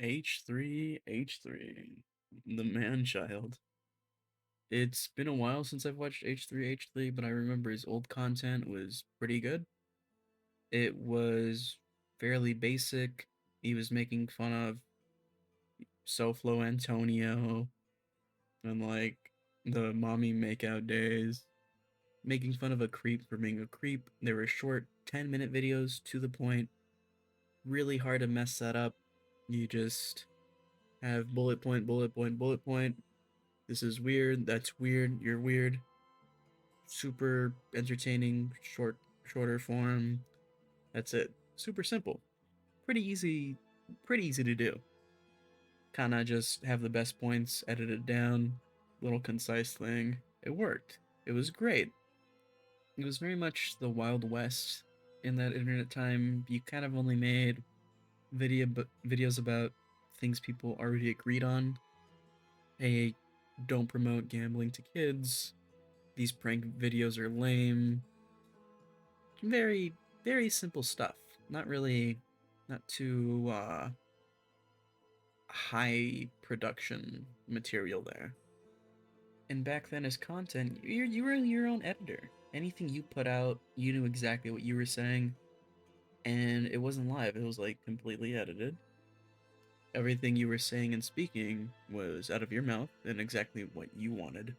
H3H3, the man child. It's been a while since I've watched H3H3, but I remember his old content was pretty good. It was fairly basic. He was making fun of Soflo Antonio and the mommy makeout days, making fun of a creep for being a creep. They were short 10-minute videos to the point, really hard to mess that up. You just have bullet point, bullet point, bullet point. This is weird, that's weird, you're weird. Super entertaining, shorter form. That's it. Super simple. Pretty easy, pretty easy to do. Kinda just have the best points edited down, little concise thing. It worked. It was great. It was very much the Wild West in that internet time. You kind of only made videos about things people already agreed on. Hey, don't promote gambling to kids. These prank videos are lame. Very, very simple stuff. Not really, not too high production material there. And back then, as content, you were your own editor. Anything you put out, you knew exactly what you were saying, and it wasn't live. It was like completely edited. Everything you were saying and speaking was out of your mouth and exactly what you wanted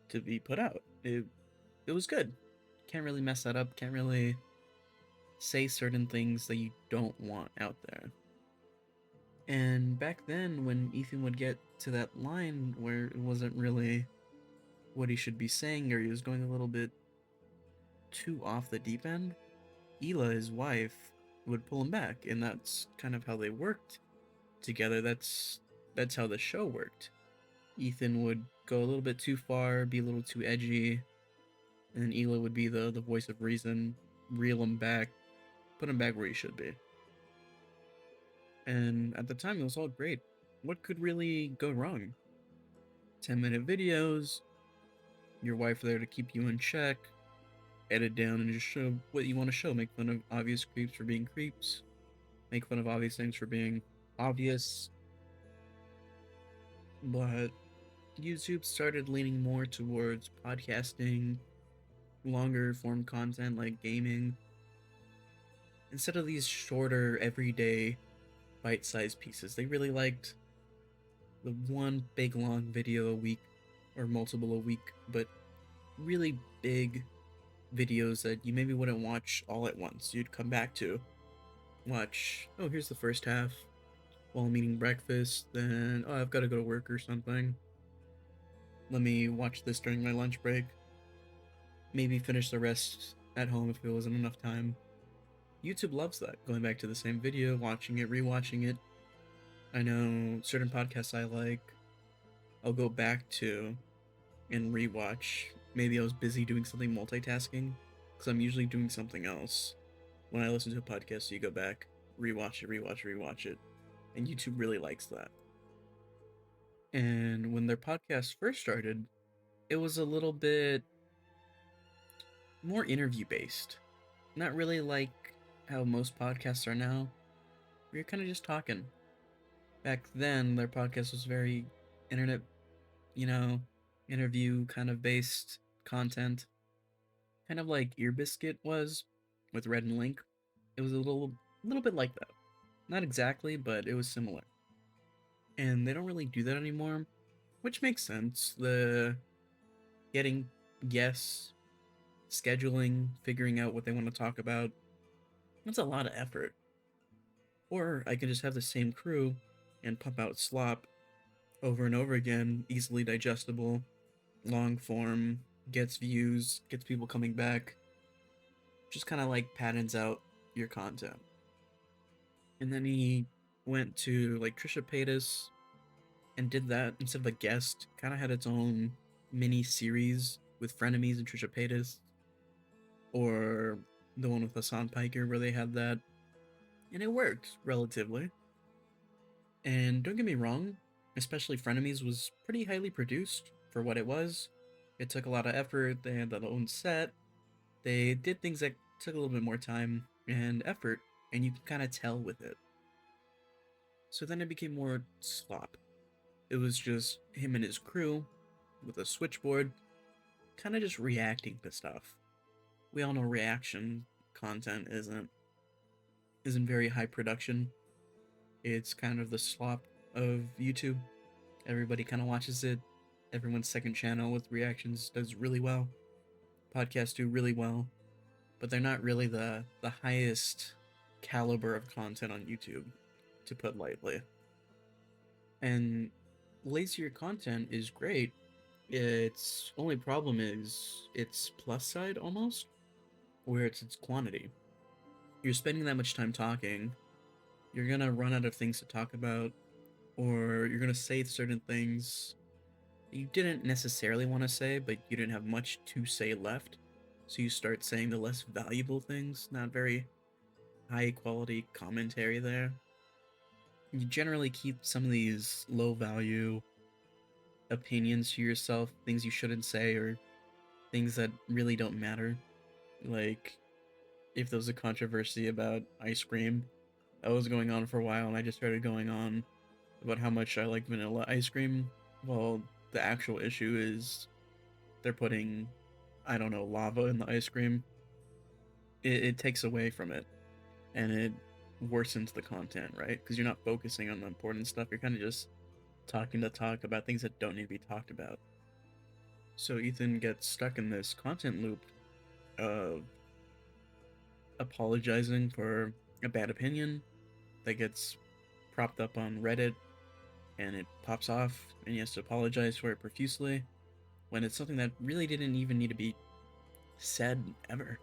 to be put out. It was good. Can't really mess that up. Can't really say certain things that you don't want out there. And back then, when Ethan would get to that line where it wasn't really what he should be saying, or he was going a little bit too off the deep end, Ela, his wife, would pull him back, and that's kind of how they worked together. That's how the show worked. Ethan would go a little bit too far, be a little too edgy, and then Ela would be the voice of reason, reel him back, put him back where he should be. And at the time, it was all great. What could really go wrong? 10-minute videos, your wife there to keep you in check, edit down and just show what you want to show. Make fun of obvious creeps for being creeps, make fun of obvious things for being obvious. But YouTube started leaning more towards podcasting, longer form content like gaming, instead of these shorter, everyday, bite-sized pieces. They really liked the one big long video a week, or multiple a week, but really big videos that you maybe wouldn't watch all at once. You'd come back to watch, oh, here's the first half while I'm eating breakfast, then, oh, I've got to go to work or something. Let me watch this during my lunch break. Maybe finish the rest at home if it wasn't enough time. YouTube loves that, going back to the same video, watching it, rewatching it. I know certain podcasts I like, I'll go back to and rewatch. Maybe I was busy doing something multitasking, because I'm usually doing something else. When I listen to a podcast, you go back, rewatch it, rewatch it. And YouTube really likes that. And when their podcast first started, it was a little bit more interview based. Not really like how most podcasts are now. We were kind of just talking. Back then, their podcast was very internet, you know, interview kind of based content. Kind of like Ear Biscuit was with Red and Link. It was a little bit like that. Not exactly, but it was similar. And they don't really do that anymore, which makes sense. The getting guests, scheduling, figuring out what they want to talk about, that's a lot of effort. Or I can just have the same crew and pump out slop over and over again, easily digestible, long form, gets views, gets people coming back, just kind of like patterns out your content. And then he went to like Trisha Paytas and did that instead of a guest. Kind of had its own mini series with Frenemies and Trisha Paytas, or the one with Hassan Piker where they had that, and it worked relatively. And don't get me wrong, especially Frenemies was pretty highly produced for what it was. It took a lot of effort. They had their own set. They did things that took a little bit more time and effort, and you can kind of tell with it. So then it became more slop. It was just him and his crew with a switchboard, kind of just reacting to stuff. We all know reaction content isn't very high production. It's kind of the slop of YouTube. Everybody kind of watches it. Everyone's second channel with reactions does really well. Podcasts do really well, but they're not really the highest caliber of content on YouTube, to put lightly. And lazier content is great. Its only problem is its plus side almost, where it's its quantity. You're spending that much time talking, you're gonna run out of things to talk about, or you're gonna say certain things you didn't necessarily want to say, but you didn't have much to say left. So you start saying the less valuable things, not very high quality commentary there. You generally keep some of these low value opinions to yourself, things you shouldn't say, or things that really don't matter. Like, if there was a controversy about ice cream that was going on for a while, and I just started going on about how much I like vanilla ice cream, well, the actual issue is they're putting, I don't know, lava in the ice cream. It takes away from it, and it worsens the content, right? Because you're not focusing on the important stuff. You're kind of just talking to talk about things that don't need to be talked about. So Ethan gets stuck in this content loop of apologizing for a bad opinion that gets propped up on Reddit, and it pops off, and he has to apologize for it profusely when it's something that really didn't even need to be said ever.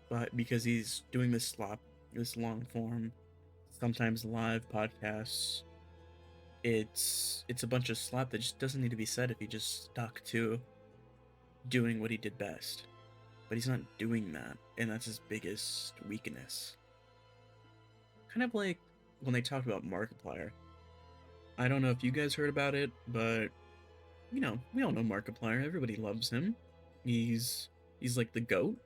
But because he's doing this slop, this long form, sometimes live podcasts, it's a bunch of slop that just doesn't need to be said if he just stuck to doing what he did best. But he's not doing that, and that's his biggest weakness. Kind of like when they talked about Markiplier. I don't know if you guys heard about it, but we all know Markiplier. Everybody loves him. He's like the GOAT.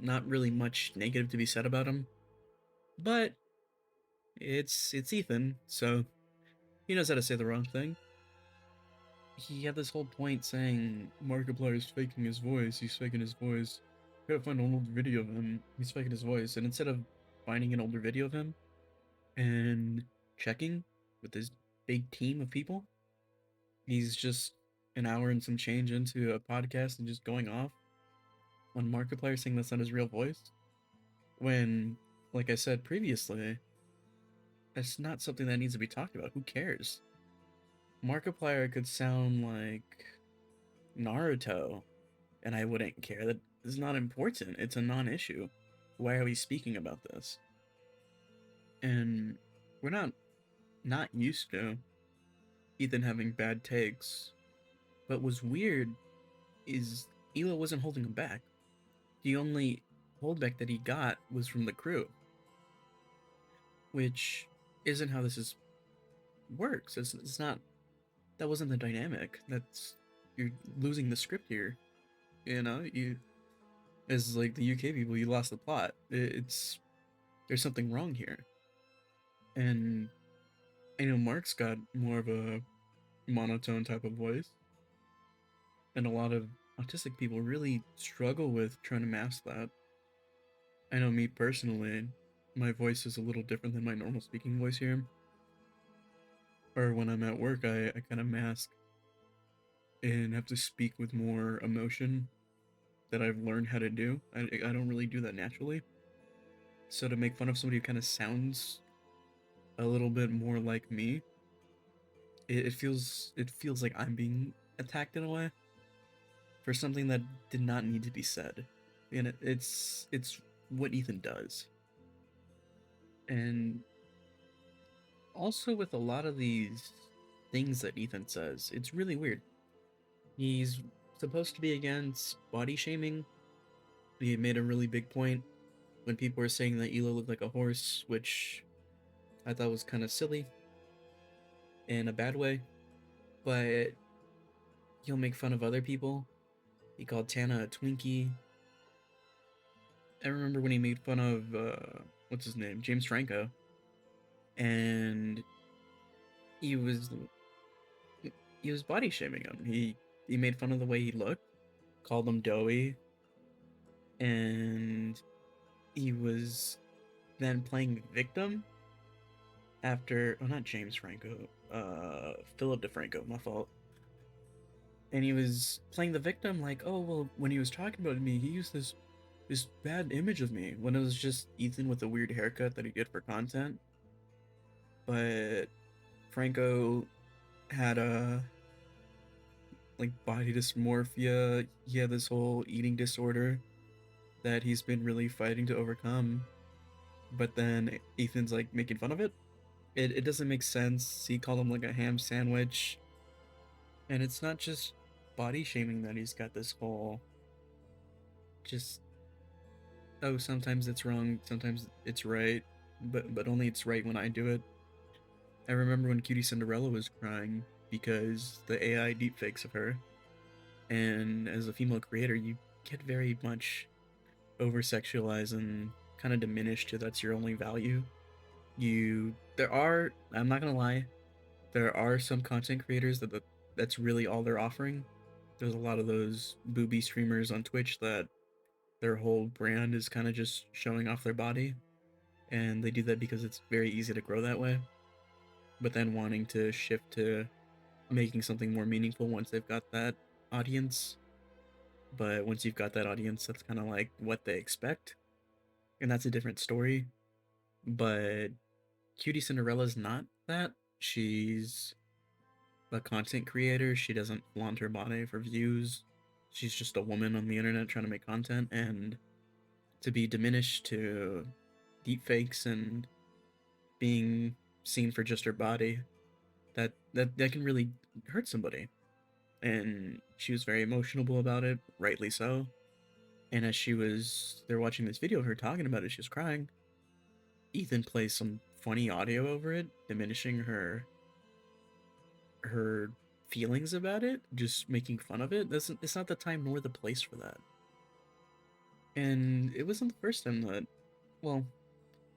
Not really much negative to be said about him, but it's Ethan, so he knows how to say the wrong thing. He had this whole point saying Markiplier's faking his voice. He's faking his voice. Gotta find an old video of him. He's faking his voice, and instead of finding an older video of him and checking with his big team of people, he's just an hour and some change into a podcast and just going off on Markiplier saying that's not his real voice. When, like I said previously, that's not something that needs to be talked about. Who cares? Markiplier could sound like Naruto, and I wouldn't care. That is not important. It's a non-issue. Why are we speaking about this? And we're not used to Ethan having bad takes. But what's weird is Elo wasn't holding him back. The only holdback that he got was from the crew, which isn't how this works. It's not. That wasn't the dynamic. You're losing the script here. You as like the UK people, you lost the plot. There's something wrong here. And I know Mark's got more of a monotone type of voice, and a lot of autistic people really struggle with trying to mask that. I know me personally, my voice is a little different than my normal speaking voice here. Or when I'm at work, I kind of mask and have to speak with more emotion that I've learned how to do. I don't really do that naturally. So to make fun of somebody who kind of sounds a little bit more like me, it feels like I'm being attacked in a way for something that did not need to be said. And it's what Ethan does. And also with a lot of these things that Ethan says, it's really weird. He's supposed to be against body shaming. He made a really big point when people were saying that Elo looked like a horse, which I thought was kind of silly in a bad way. But he'll make fun of other people. He called Tana a Twinkie. I remember when he made fun of what's his name, James Franco, and he was he was body shaming him. He made fun of the way he looked, called him doughy, and he was then playing victim after, oh, not James Franco, Philip DeFranco, my fault. And he was playing the victim like, oh well, when he was talking about me, he used this bad image of me, when it was just Ethan with a weird haircut that he did for content. But Franco had a like body dysmorphia. He had this whole eating disorder that he's been really fighting to overcome. But then Ethan's like making fun of it. It doesn't make sense. He called him like a ham sandwich. And it's not just body shaming that he's got this whole just, oh, sometimes it's wrong, sometimes it's right, but only it's right when I do it. I remember when Cutie Cinderella was crying because the AI deepfakes of her, and as a female creator, you get very much over sexualized and kind of diminished to that's your only value. I'm not gonna lie, there are some content creators that's really all they're offering. There's a lot of those booby streamers on Twitch that their whole brand is kind of just showing off their body, and they do that because it's very easy to grow that way. But then wanting to shift to making something more meaningful once they've got that audience. But once you've got that audience, that's kind of like what they expect, and that's a different story. But Cutie Cinderella's not that. She's a content creator. She doesn't flaunt her body for views. She's just a woman on the internet trying to make content, and to be diminished to deepfakes and being seen for just her body, that can really hurt somebody. And she was very emotional about it, rightly so. And as they're watching this video of her talking about it, she was crying. Ethan plays some funny audio over it, diminishing her feelings about it, just making fun of it. It's not the time nor the place for that. And it wasn't the first time that, well,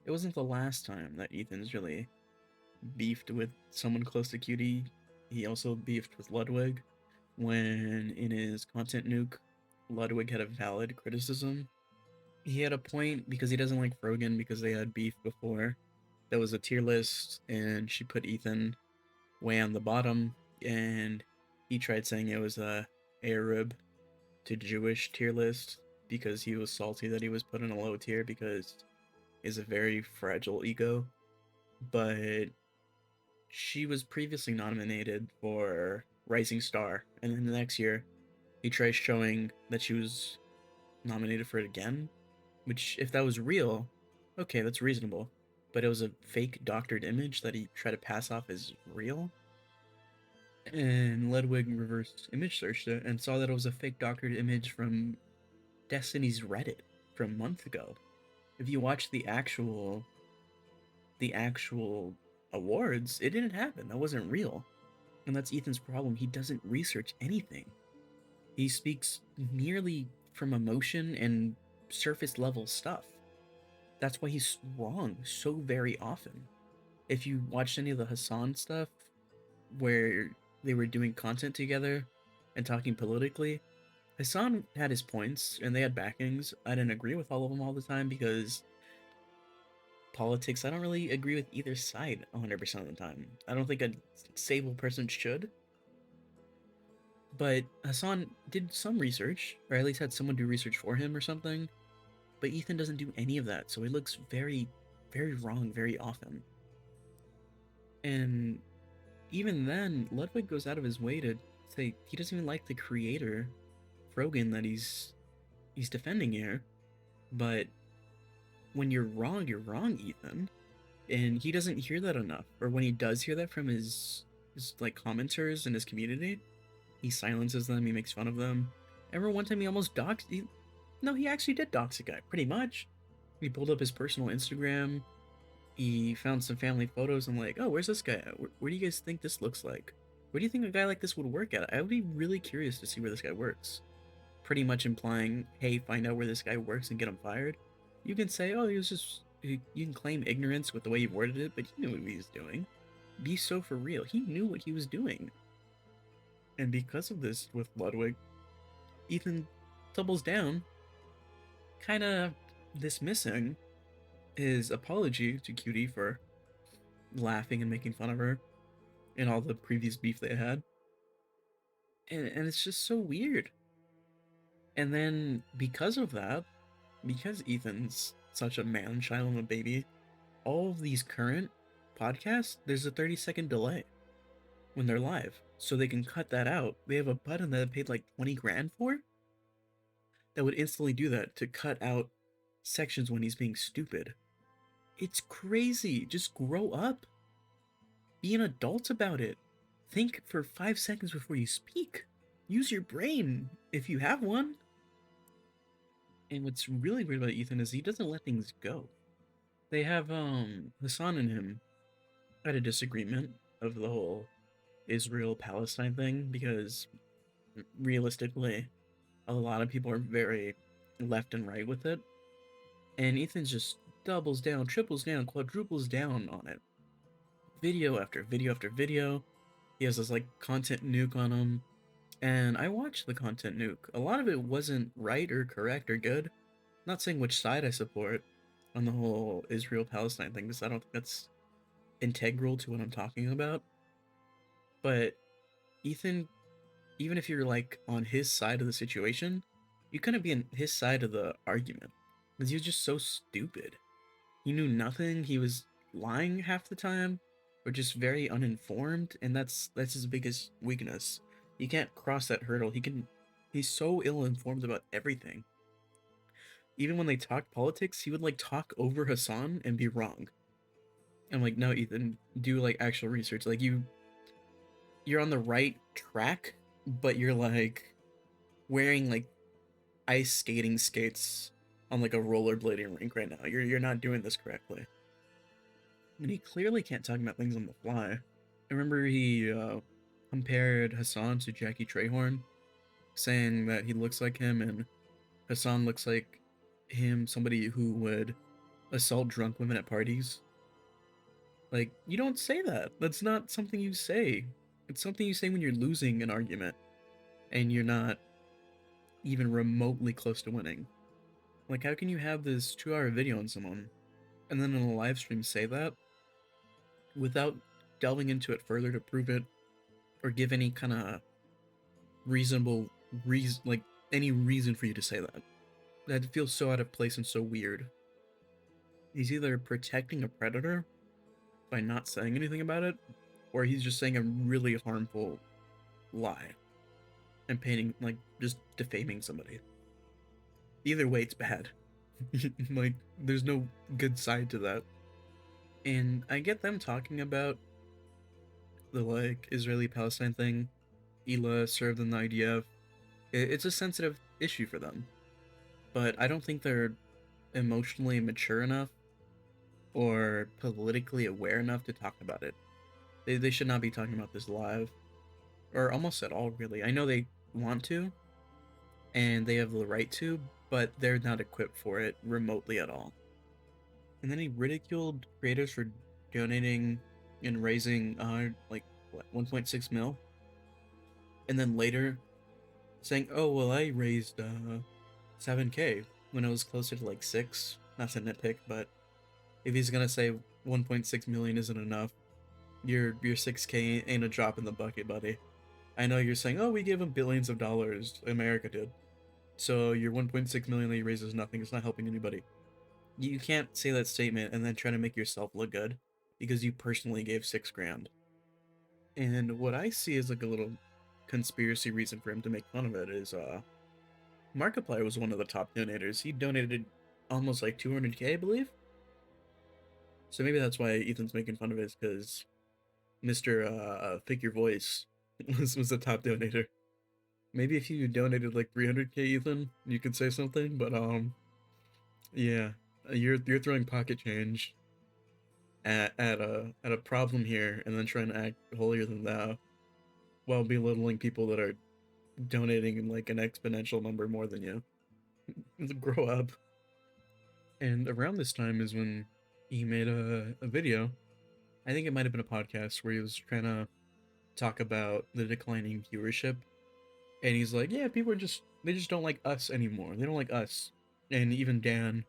it wasn't the last time that Ethan's really beefed with someone close to Cutie. He also beefed with Ludwig when in his content nuke, Ludwig had a valid criticism. He had a point because he doesn't like Frogan because they had beef before. There was a tier list and she put Ethan way on the bottom, and he tried saying it was a Arab to Jewish tier list because he was salty that he was put in a low tier because is a very fragile ego. But she was previously nominated for Rising Star, and then the next year he tries showing that she was nominated for it again, which, if that was real, okay, that's reasonable. But it was a fake doctored image that he tried to pass off as real. And Ludwig reverse image searched it and saw that it was a fake doctored image from Destiny's Reddit from a month ago. If you watch the actual awards, it didn't happen. That wasn't real. And that's Ethan's problem. He doesn't research anything. He speaks merely from emotion and surface level stuff. That's why he's wrong so very often. If you watched any of the Hassan stuff where they were doing content together and talking politically, Hassan had his points and they had backings. I didn't agree with all of them all the time because politics, I don't really agree with either side 100% of the time. I don't think a stable person should. But Hassan did some research, or at least had someone do research for him or something. But Ethan doesn't do any of that, so he looks very, very wrong very often. And even then, Ludwig goes out of his way to say he doesn't even like the creator, Frogan, that he's defending here. But when you're wrong, Ethan. And he doesn't hear that enough. Or when he does hear that from his like commenters in his community, he silences them, he makes fun of them. I remember one time he almost doxed. He actually did dox a guy, pretty much. He pulled up his personal Instagram. He found some family photos and like, oh, where's this guy at? Where do you guys think this looks like? Where do you think a guy like this would work at? I would be really curious to see where this guy works. Pretty much implying, hey, find out where this guy works and get him fired. You can say, oh, he was just you can claim ignorance with the way you worded it, but he knew what he was doing. Be so for real. He knew what he was doing. And because of this with Ludwig, Ethan doubles down, kind of dismissing his apology to Cutie for laughing and making fun of her and all the previous beef they had. And it's just so weird. And then because of that, because Ethan's such a man child and a baby, all of these current podcasts, there's a 30-second delay when they're live. So they can cut that out. They have a button that I paid like 20 grand for that would instantly do that to cut out sections when he's being stupid. It's crazy. Just grow up. Be an adult about it. Think for 5 seconds before you speak. Use your brain if you have one. And what's really weird about Ethan is he doesn't let things go. They have Hassan and him had a disagreement of the whole Israel-Palestine thing because realistically, a lot of people are very left and right with it. And Ethan just doubles down, triples down, quadruples down on it. Video after video after video. He has this like content nuke on him. And I watched the content nuke. A lot of it wasn't right or correct or good. Not saying which side I support on the whole Israel-Palestine thing, because I don't think that's integral to what I'm talking about. But Ethan, even if you're like on his side of the situation, you couldn't be on his side of the argument. Because he was just so stupid. He knew nothing, he was lying half the time, or just very uninformed, and that's his biggest weakness. He can't cross that hurdle. He's so ill-informed about everything. Even when they talk politics, he would like talk over Hassan and be wrong. I'm like, no, Ethan, do like actual research. Like you're on the right track, but you're like wearing like ice skating skates on like a rollerblading rink right now. You're not doing this correctly. And he clearly can't talk about things on the fly. I remember he compared Hassan to Jackie Trehorn, saying that he looks like him and Hassan looks like him, somebody who would assault drunk women at parties. Like, you don't say that. That's not something you say. It's something you say when you're losing an argument and you're not even remotely close to winning. Like, how can you have this 2-hour video on someone and then in a live stream say that without delving into it further to prove it or give any kind of reasonable reason, like any reason for you to say that? That feels so out of place and so weird. He's either protecting a predator by not saying anything about it, or he's just saying a really harmful lie and painting, like, just defaming somebody. Either way, it's bad. Like, there's no good side to that. And I get them talking about the, like, Israeli-Palestine thing. Ela served in the IDF. It's a sensitive issue for them. But I don't think they're emotionally mature enough or politically aware enough to talk about it. They should not be talking about this live. Or almost at all, really. I know they want to, and they have the right to, but they're not equipped for it remotely at all. And then he ridiculed creators for donating and raising, like, what, 1.6 mil? And then later saying, oh, well, I raised, 7K when it was closer to, like, 6. Not to nitpick, but if he's gonna say 1.6 million isn't enough, your 6K ain't a drop in the bucket, buddy. I know you're saying, oh, we gave him billions of dollars, America did. So your 1.6 million that you raise is nothing, it's not helping anybody. You can't say that statement and then try to make yourself look good because you personally gave 6 grand. And what I see as like a little conspiracy reason for him to make fun of it is Markiplier was one of the top donators. He donated almost like 200K, I believe. So maybe that's why Ethan's making fun of it, is because Mr. Fake Your Voice was the top donator. Maybe if you donated like 300K, Ethan, you could say something, but yeah, you're throwing pocket change at a problem here, and then trying to act holier than thou, while belittling people that are donating in like an exponential number more than you. Grow up. And around this time is when he made a video. I think it might have been a podcast where he was trying to talk about the declining viewership, and he's like, "Yeah, people are they just don't like us anymore. They don't like us." And even Dan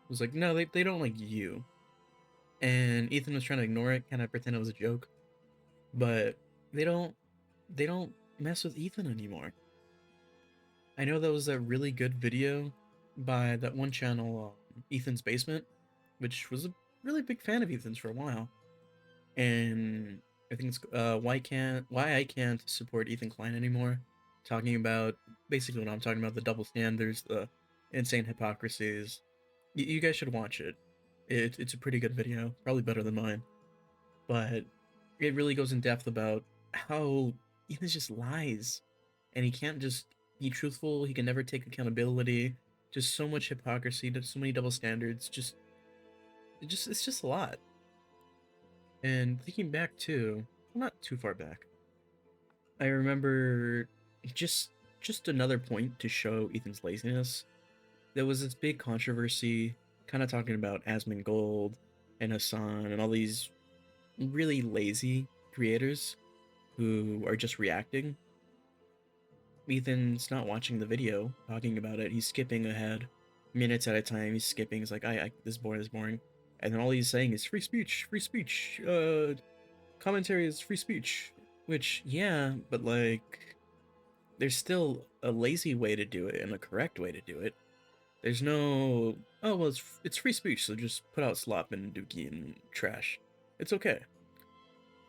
was like, "No, they don't like you." And Ethan was trying to ignore it, kind of pretend it was a joke, but they don't they don't mess with Ethan anymore. I know that was a really good video by that one channel, Ethan's Basement, which was a really big fan of Ethan's for a while. And I think it's why I can't support Ethan Klein anymore. Talking about basically what I'm talking about, the double standards, the insane hypocrisies. You guys should watch it. It's a pretty good video, probably better than mine. But it really goes in depth about how Ethan just lies, and he can't just be truthful. He can never take accountability. Just so much hypocrisy, so many double standards. It's just a lot. And thinking back too, well, not too far back, I remember just just another point to show Ethan's laziness. There was this big controversy, kind of talking about Asmongold and Hassan and all these really lazy creators who are just reacting. Ethan's not watching the video, talking about it. He's skipping ahead, minutes at a time. He's skipping. He's like, I this is boring, this is boring. And then all he's saying is free speech, free speech. Commentary is free speech. Which, yeah, but like, there's still a lazy way to do it and a correct way to do it. There's no, oh well, it's free speech, so just put out slop and dookie and trash. It's okay.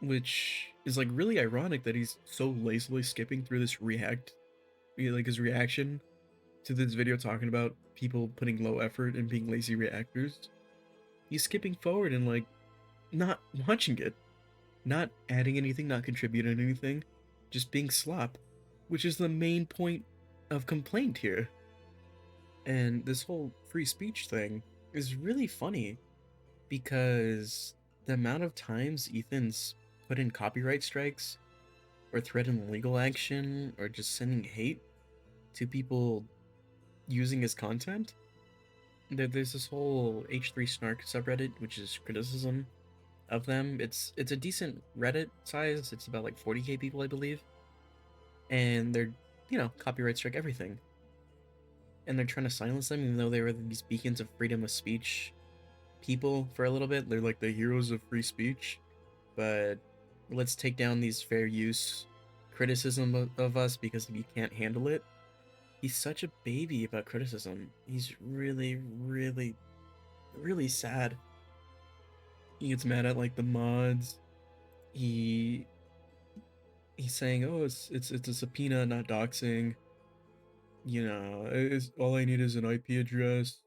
Which is like really ironic that he's so lazily skipping through this like his reaction to this video talking about people putting low effort and being lazy reactors. He's skipping forward and like not watching it, not adding anything, not contributing anything, just being slop, which is the main point of complaint here. And this whole free speech thing is really funny because the amount of times Ethan's put in copyright strikes or threatened legal action or just sending hate to people using his content. There's this whole H3 snark subreddit, which is criticism of them. It's a decent Reddit size. It's about like 40k people, I believe, and they're copyright strike everything, and they're trying to silence them, even though they were these beacons of freedom of speech people for a little bit. They're like the heroes of free speech, but let's take down these fair use criticism of us because we can't handle it. He's such a baby about criticism. He's really, really, really sad. He gets mad at like the mods. He he's saying, "Oh, it's a subpoena, not doxing." It's all I need is an IP address.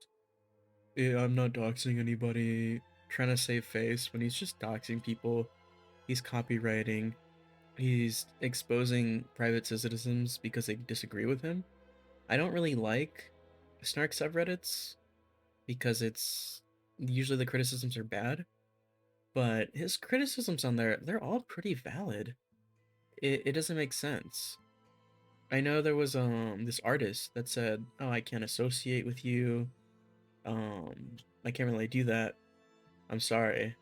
I'm not doxing anybody. Trying to save face when he's just doxing people. He's copywriting. He's exposing private citizens because they disagree with him. I don't really like snark subreddits because it's usually the criticisms are bad, but his criticisms on there, they're all pretty valid. It doesn't make sense. I know there was this artist that said, "Oh, I can't associate with you. I can't really do that. I'm sorry."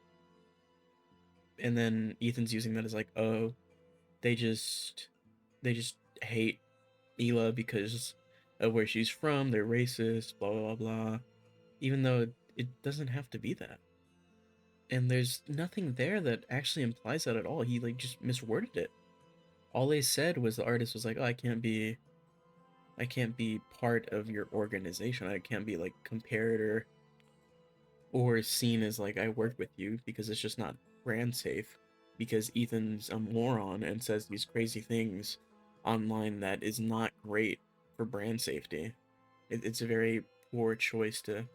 And then Ethan's using that as like, "Oh, they just they just hate Ela because of where she's from. They're racist, blah blah blah." Even though it doesn't have to be that. And there's nothing there that actually implies that at all. He like just misworded it. All they said was the artist was like, "Oh, I can't be part of your organization. I can't be like comparator or seen as like I work with you because it's just not brand safe because Ethan's a moron and says these crazy things online that is not great for brand safety. It's a very poor choice to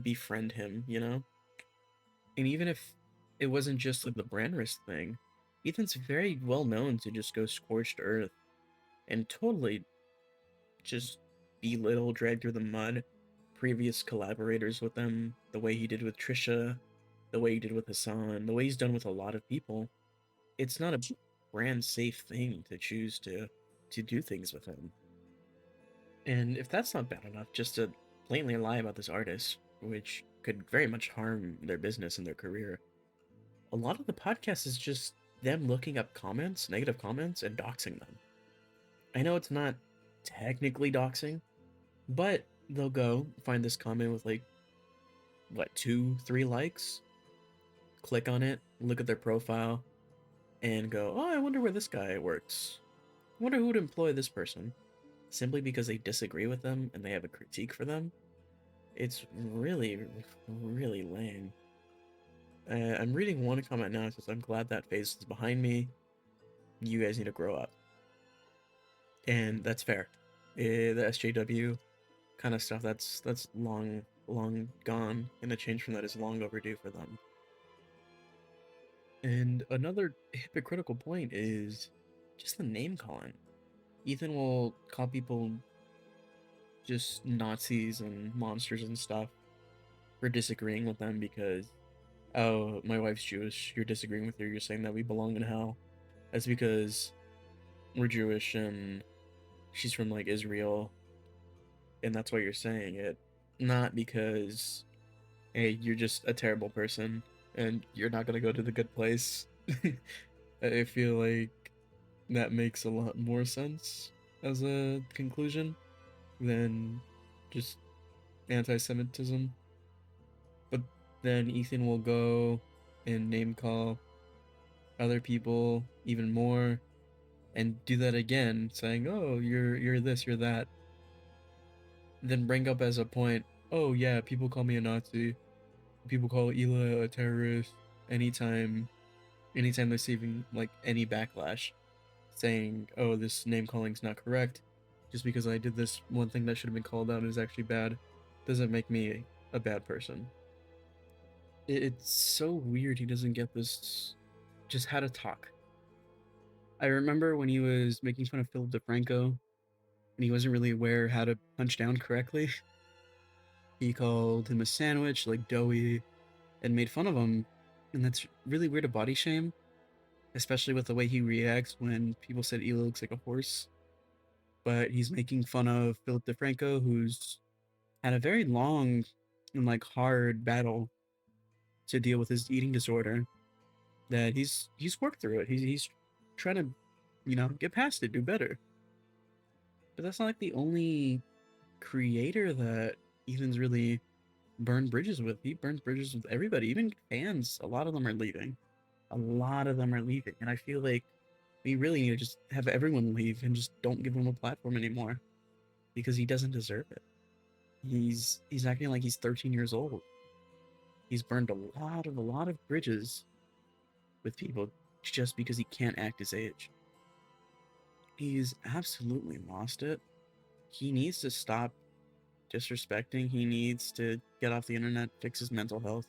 befriend him, you know?" And even if it wasn't just like the brand risk thing, Ethan's very well known to just go scorched earth and totally just belittle, drag through the mud previous collaborators with them, the way he did with Trisha, the way he did with Hassan, the way he's done with a lot of people. It's not a brand safe thing to choose to do things with him. And if that's not bad enough, just to blatantly lie about this artist, which could very much harm their business and their career. A lot of the podcast is just them looking up comments, negative comments, and doxing them. I know it's not technically doxing, but they'll go find this comment with like, what, 2, 3 likes, click on it, look at their profile, and go, oh, I wonder where this guy works. I wonder who would employ this person. Simply because they disagree with them and they have a critique for them. It's really, really lame. I'm reading one comment now. It says, I'm glad that phase is behind me. You guys need to grow up. And that's fair. The SJW kind of stuff, that's long gone, and a change from that is long overdue for them. And another hypocritical point is just the name calling. Ethan will call people just Nazis and monsters and stuff for disagreeing with them because, oh, my wife's Jewish, you're disagreeing with her, you're saying that we belong in hell. That's because we're Jewish and she's from like Israel, and that's why you're saying it. Not because, hey, you're just a terrible person and you're not gonna go to the good place. I feel like that makes a lot more sense as a conclusion than just anti-Semitism. But then Ethan will go and name call other people even more and do that again, saying, oh, you're this, you're that. Then bring up as a point, oh yeah, people call me a Nazi. People call Ela a terrorist anytime they're receiving like any backlash, saying, oh, this name calling's not correct. Just because I did this one thing that should have been called out is actually bad, doesn't make me a bad person. It's so weird he doesn't get this, just how to talk. I remember when he was making fun of Philip DeFranco and he wasn't really aware how to punch down correctly. He called him a sandwich, like doughy, and made fun of him. And that's really weird to body shame, especially with the way he reacts when people said Ela looks like a horse. But he's making fun of Philip DeFranco, who's had a very long and like hard battle to deal with his eating disorder. That he's worked through it. He's trying to, get past it, do better. But that's not like the only creator that Ethan's really burned bridges with. He burns bridges with everybody, even fans. A lot of them are leaving. And I feel like we really need to just have everyone leave and just don't give him a platform anymore because he doesn't deserve it. He's acting like he's 13 years old. He's burned a lot of bridges with people just because he can't act his age. He's absolutely lost it. He needs to stop disrespecting. He needs to get off the internet, fix his mental health,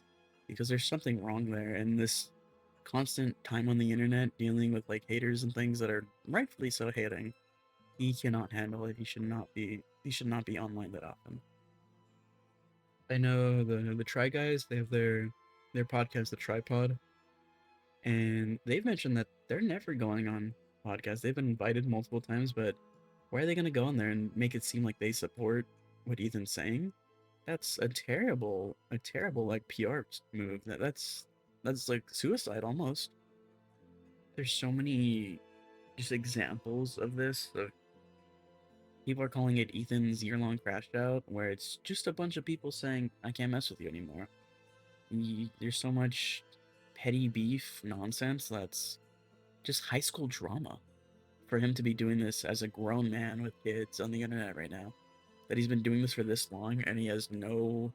because there's something wrong there. And this constant time on the internet dealing with like haters and things that are rightfully so hating, he cannot handle it. He should not be online that often. I know the Try Guys, they have their podcast, The Tripod, and they've mentioned that they're never going on podcasts. They've been invited multiple times, but why are they going to go on there and make it seem like they support what Ethan's saying? That's a terrible like PR move. That's like suicide almost. There's so many just examples of this. People are calling it Ethan's year-long crash out, where it's just a bunch of people saying, I can't mess with you anymore. There's so much petty beef nonsense that's just high school drama for him to be doing this as a grown man with kids on the internet right now. That he's been doing this for this long and he has no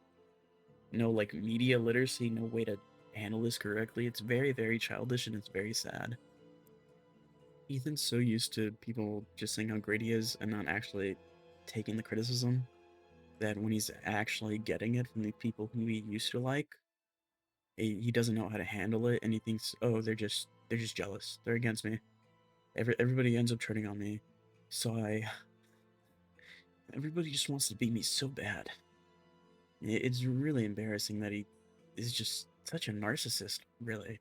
like media literacy, no way to handle this correctly. It's very, very childish and it's very sad. Ethan's so used to people just saying how great he is and not actually taking the criticism that when he's actually getting it from the people who he used to like, he doesn't know how to handle it and he thinks, oh, they're just jealous. They're against me. Everybody ends up turning on me. So everybody just wants to beat me so bad. It's really embarrassing that he is just such a narcissist, really.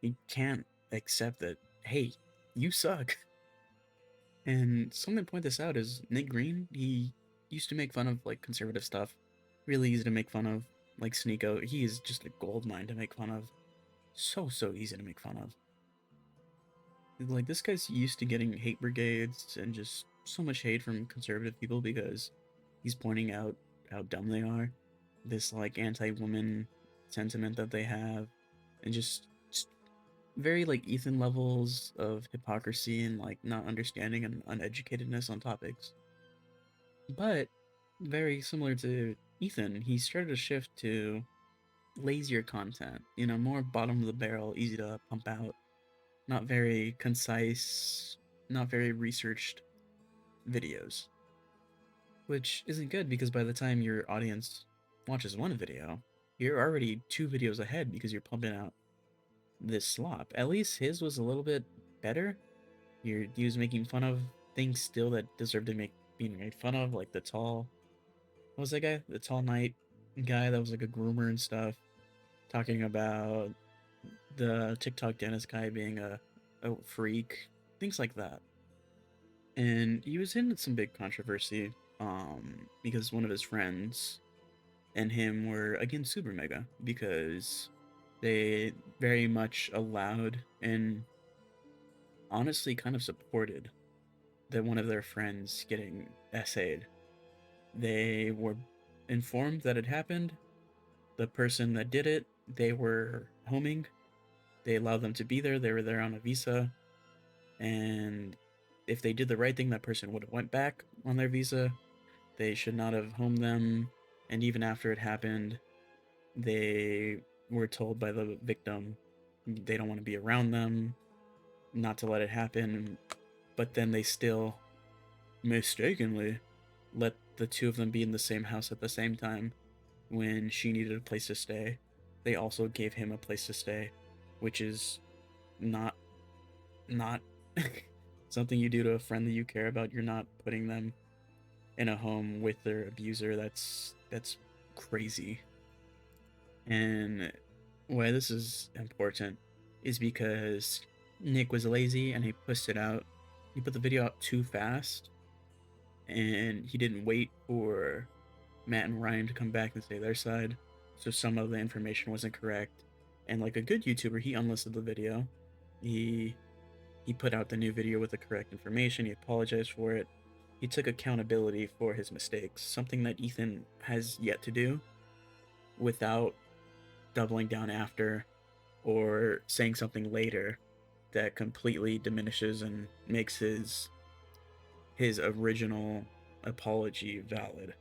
He can't accept that, hey, you suck. And something to point this out is Nick Green, he used to make fun of like conservative stuff. Really easy to make fun of. like Sneeko, he is just a gold mine to make fun of. So easy to make fun of. Like, this guy's used to getting hate brigades and just so much hate from conservative people because he's pointing out how dumb they are. This, like, anti-woman sentiment that they have, and just very, like, Ethan levels of hypocrisy and, like, not understanding and uneducatedness on topics. But very similar to Ethan, he started a shift to lazier content, more bottom of the barrel, easy to pump out, not very concise, not very researched videos. Which isn't good because by the time your audience watches one video, you're already 2 videos ahead because you're pumping out this slop. At least his was a little bit better. He was making fun of things still that deserve to make being made fun of, like the tall. What was that guy? The tall knight guy that was like a groomer and stuff, talking about the TikTok dentist guy being a freak, things like that. And he was in some big controversy because one of his friends and him were against Super Mega because they very much allowed and honestly kind of supported that one of their friends getting essayed. They were informed that it happened. The person that did it, they were homing. They allowed them to be there. They were there on a visa, and if they did the right thing, that person would have went back on their visa. They should not have homed them. And even after it happened, they were told by the victim they don't want to be around them, not to let it happen. But then they still mistakenly let the two of them be in the same house at the same time when she needed a place to stay. They also gave him a place to stay, which is not something you do to a friend that you care about. You're not putting them in a home with their abuser. That's crazy. And why this is important is because Nick was lazy and he pushed it out. He put the video out too fast, and he didn't wait for Matt and Ryan to come back and say their side. So some of the information wasn't correct. And like a good YouTuber, he unlisted the video. He he put out the new video with the correct information. He apologized for it. He took accountability for his mistakes, something that Ethan has yet to do without doubling down after or saying something later that completely diminishes and makes his original apology valid,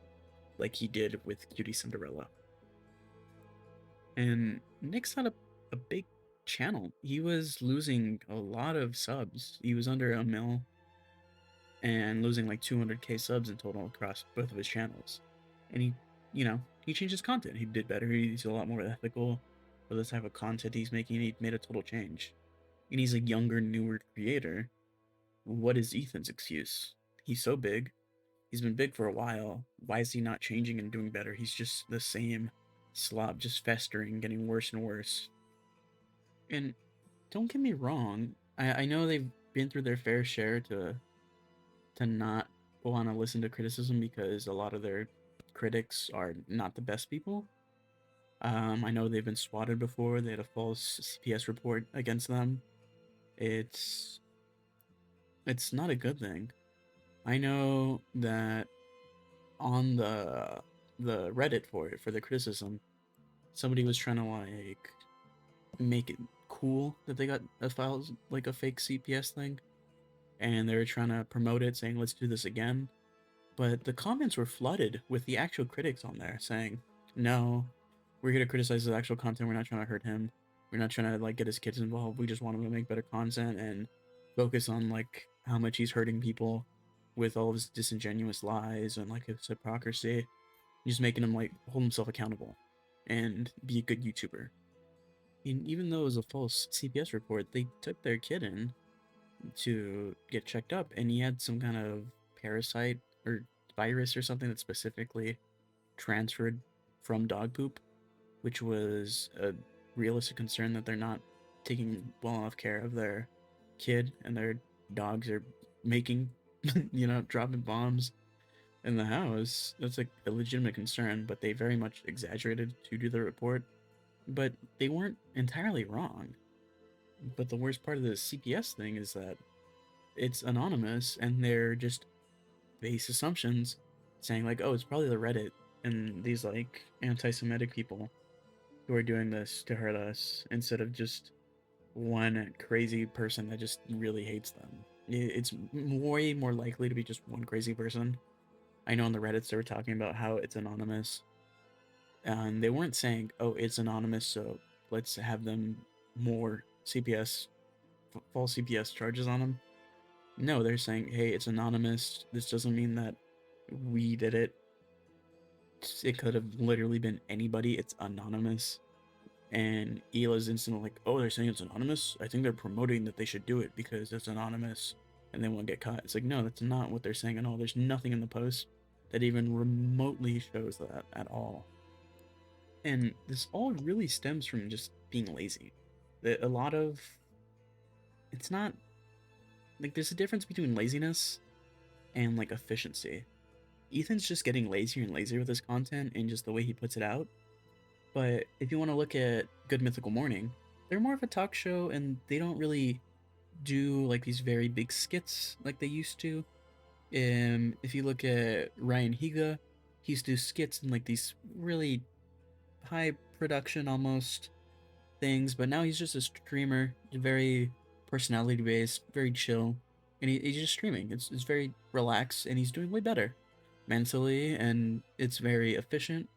like he did with Cutie Cinderella. And Nick's not a big channel. He was losing a lot of subs. He was under a mil and losing like 200k subs in total across both of his channels. And he changed his content. He did better. He's a lot more ethical for the type of content he's making. He made a total change. And he's a younger, newer creator. What is Ethan's excuse? He's so big. He's been big for a while. Why is he not changing and doing better? He's just the same slob, just festering, getting worse and worse. And don't get me wrong, I know they've been through their fair share to not want to listen to criticism because a lot of their critics are not the best people. I know they've been swatted before. They had a false CPS report against them. It's it's not a good thing. I know that on the Reddit for the criticism, somebody was trying to like make it cool that they got a file like a fake CPS thing, and they were trying to promote it, saying let's do this again. But the comments were flooded with the actual critics on there saying, "No, we're here to criticize the actual content. We're not trying to hurt him. We're not trying to like get his kids involved. We just want him to make better content and focus on like how much he's hurting people with all of his disingenuous lies and like his hypocrisy. Just making him like hold himself accountable and be a good YouTuber." And even though it was a false CPS report, they took their kid in to get checked up, and he had some kind of parasite or virus or something that specifically transferred from dog poop, which was a realistic concern that they're not taking well enough care of their kid, and their dogs are making, dropping bombs. in the house. That's like a legitimate concern, but they very much exaggerated to do the report. But they weren't entirely wrong. But the worst part of the CPS thing is that it's anonymous and they're just base assumptions saying like, oh, it's probably the Reddit and these like anti-Semitic people who are doing this to hurt us instead of just one crazy person that just really hates them. It's way more likely to be just one crazy person. I know on the Reddits they were talking about how it's anonymous, and they weren't saying, "Oh, it's anonymous, so let's have them more CPS false CPS charges on them." No, they're saying, "Hey, it's anonymous. This doesn't mean that we did it. It could have literally been anybody. It's anonymous." And Ela's instantly like, "Oh, they're saying it's anonymous. I think they're promoting that they should do it because it's anonymous, and they won't get caught." It's like, no, that's not what they're saying at all. There's nothing in the post that even remotely shows that at all. And this all really stems from just being lazy. That a lot of it's not like there's a difference between laziness and like efficiency. Ethan's just getting lazier and lazier with his content and just the way he puts it out. But if you want to look at Good Mythical Morning, they're more of a talk show and they don't really do like these very big skits like they used to. If you look at Ryan Higa, he used to do skits and like these really high production almost things, but now he's just a streamer, very personality based, very chill, and he's just streaming. It's very relaxed, and he's doing way better mentally, and it's very efficient.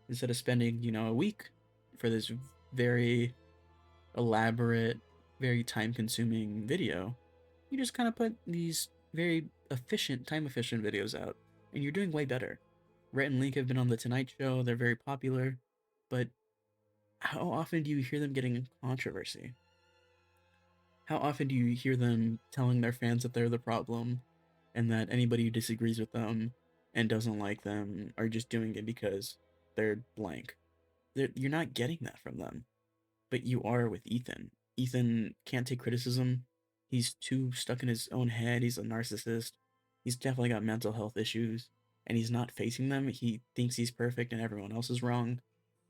Instead of spending a week for this very elaborate, very time consuming video, you just kind of put these very efficient, time efficient videos out, and you're doing way better. Rhett and Link have been on the Tonight Show. They're very popular, but how often do you hear them getting in controversy? How often do you hear them telling their fans that they're the problem and that anybody who disagrees with them and doesn't like them are just doing it because they're blank? You're not getting that from them, but you are with Ethan. Ethan can't take criticism. He's too stuck in his own head. He's a narcissist. He's definitely got mental health issues and he's not facing them. He thinks he's perfect and everyone else is wrong,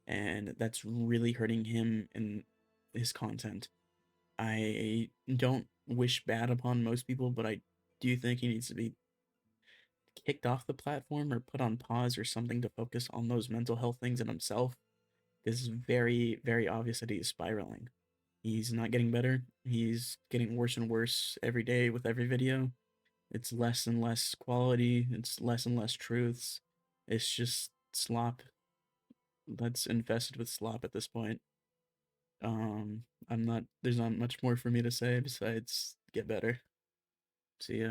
and that's really hurting him and his content. I don't wish bad upon most people, but I do think he needs to be kicked off the platform or put on pause or something to focus on those mental health things in himself. This is very, very obvious that he is spiraling. He's not getting better. He's getting worse and worse every day with every video. It's less and less quality. It's less and less truths. It's just slop that's infested with slop at this point. I'm not. There's not much more for me to say besides get better. See ya.